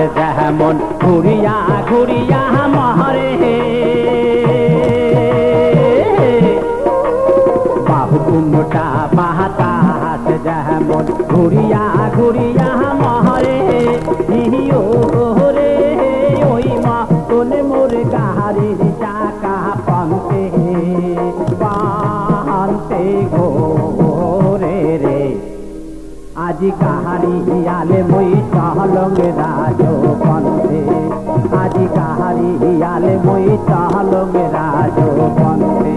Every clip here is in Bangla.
যেমন ঘুরিয়া ঘুরিয়া মহরে বাহুকুমটা বাতাস যেমন ঘুরিয়া ঘুরিয়া মহরে ইহিও রে ওই মতন মোর গাড়ির চাকা পান্তে পান্তে ঘোরে রে আজি কাহারি হিয়ালে মই চহলঙ্গে রাজো পন্থে আজি কাহারি হিয়ালে মই চহলঙ্গে রাজো পন্থে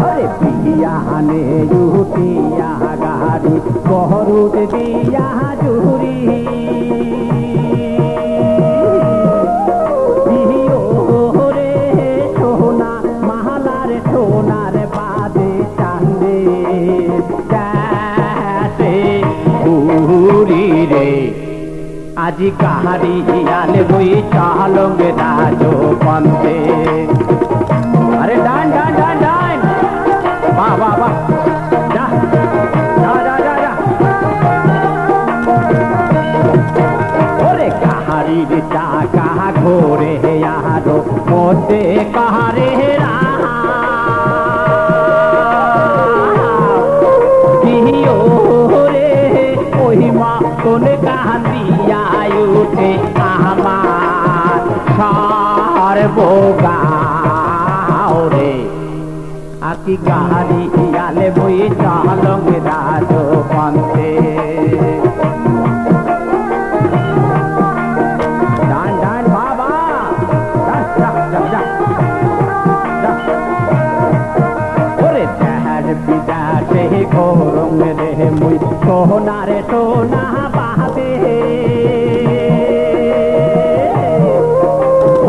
अरे पियाने युटिया गाड़ी बहरुद दिया जुरी আজি কাহারি হিয়ালে বই চহলঙ্গে রাজো পন্থে আরে ডান ডান ডান ডান বাহ বাহ বাহ যা যা যা যা যা ওরে কাহারির চাকা ঘোরে আরো মধ্যে কাহারে কোন কান্দিয়া উঠে আমার সর্বগাও রে আকি গাড়ি হিয়ালে বই চলঙ্গে রাজো পন্থে ডান ডান বাবা ওরে চার বিদাসে ঘোরং রে মুই সোনারে সোনা বাহাতে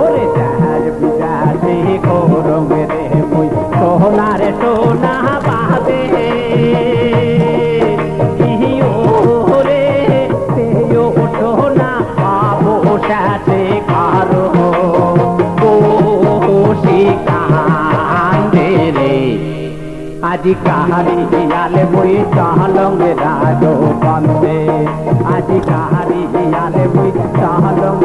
ওরে চার বিদাসে ঘোরং রে মুই সোনারে সোনা বাহাতে ইহিও রে তেও সোনা পাবো সাথে কারো কান্দে রে আজি কাহারি হিয়ালে বই চহলঙ্গে রাজো পন্থে আজি কাহারি হিয়ালে বই চহলঙ্গে